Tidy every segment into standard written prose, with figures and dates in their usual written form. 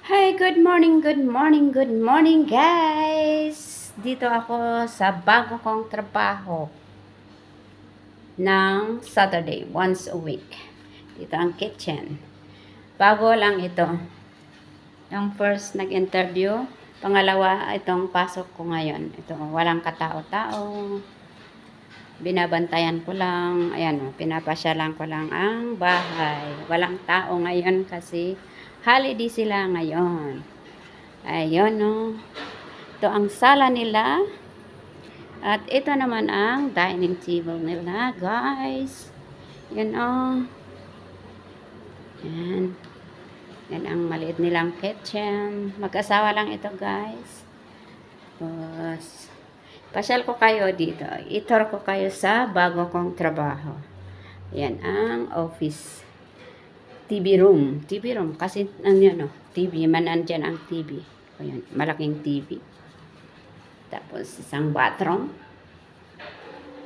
Hi, good morning, good morning, good morning guys! Dito ako sa bago kong trabaho ng Saturday, once a week. Dito ang kitchen. Bago lang ito. Yung first nag-interview, pangalawa itong pasok ko ngayon. Ito, walang katao-tao. Binabantayan ko lang, ayan, pinapasyalan ko lang ang bahay. Walang tao ngayon kasi holiday sila ngayon. Ayun, no. Ito ang sala nila. At ito naman ang dining table nila, guys. Yan, oh. Yan. Yan ang maliit nilang kitchen. Mag-asawa lang ito, guys. Tapos, pasyal ko kayo dito. Itor ko kayo sa bago kong trabaho. Yan ang office. TV room. TV room. Kasi, ano yun, oh, TV. Nandyan ang TV. Ayan, malaking TV. Tapos, isang bathroom.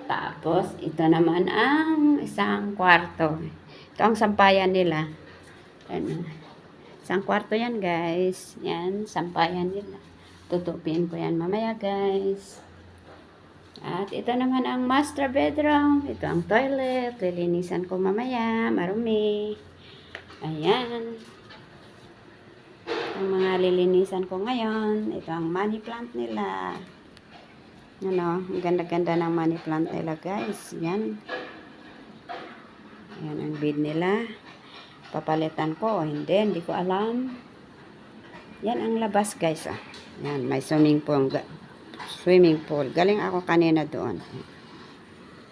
Tapos, ito naman ang isang kwarto. Ito ang sampayan nila. Ano, isang kwarto yan, guys. Yan, sampayan nila. Tutupin ko yan mamaya, guys. At ito naman ang master bedroom. Ito ang toilet. Lilinisan ko mamaya. Marumi. Ayan. Ang mga lilinisan ko ngayon. Ito ang money plant nila. Ano, ang ganda-ganda ng money plant nila, guys. Yan. Yan ang bed nila. Papalitan ko o hindi ko alam. Yan ang labas, guys. Ah. Yan, may swimming pool. Swimming pool. Galing ako kanina doon.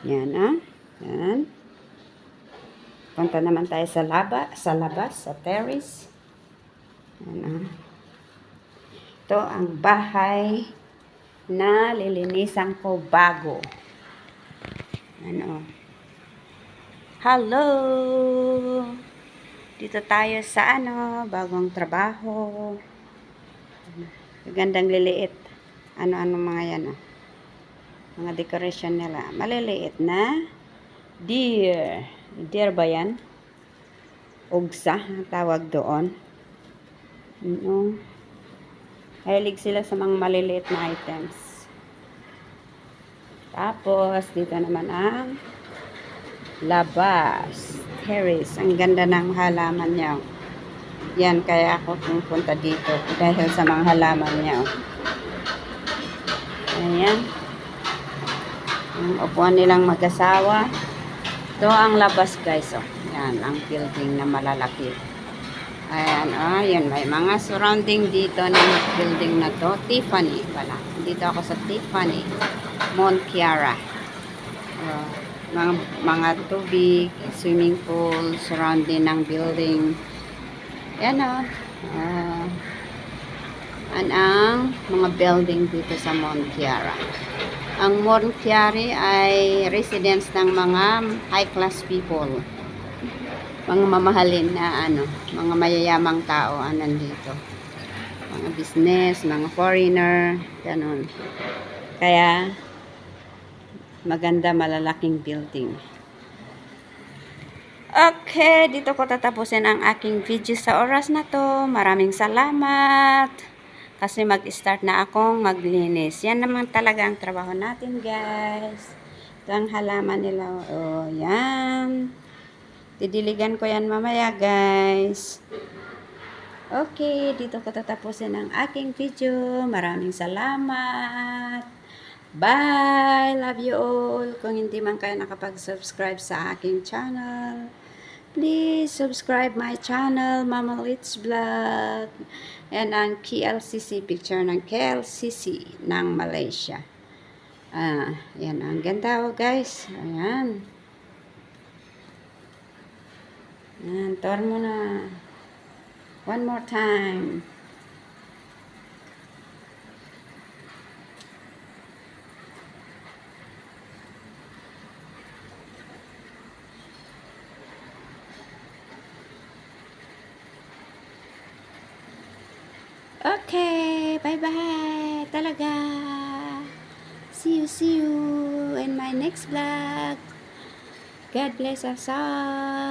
Yan, ah. Yan. Punta naman tayo sa labas, sa terrace. Yan, ah. Ito ang bahay na lilinisan ko bago. Ano? Hello! Dito tayo sa bagong trabaho. Gandang liliit. Ano mga yan, oh. Mga decoration nila. Maliliit na deer. Deer ba yan? Ugsa, tawag doon. Ano? Hilig sila sa mga maliliit na items. Tapos, dito naman ang labas. Terrace. Ang ganda ng halaman niya. Yan, kaya ako pumunta dito dahil sa mga halaman niya. Ayan. Ang upuan nilang mag-asawa. Ito ang labas, guys. Oh. Yan, ang building na malalaki. Ayan, oh, yan. May mga surrounding dito ng building na to. Tiffany pala. Dito ako sa Tiffany. Mount Kiara. Mga tubig, swimming pool, surrounding ng building. Yan, oh. Ang mga building dito sa Mount Kiara. Ang Mount Kiara ay residence ng mga high-class people. Mga mamahalin na mga mayayamang tao nandito. Mga business, mga foreigner, ganun. Kaya maganda, malalaking building. Okay, dito ko tatapusin ang aking video sa oras na to. Maraming salamat. Kasi mag-start na akong maglinis. Yan naman talaga ang trabaho natin, guys. Ito ang halaman nila. Oh, yan. Didiligan ko yan mamaya, guys. Okay, dito ko tatapusin ang aking video. Maraming salamat. Bye! Love you all. Kung hindi man kayo nakapag-subscribe sa aking channel, please subscribe my channel, Mama Litz Vlog. And ang KLCC, picture ng KLCC ng Malaysia. Yan. Ang ganda, oh, guys. Ayan. Ayan, tour mo na. One more time. Okay, bye-bye. Talaga. See you in my next vlog. God bless us all.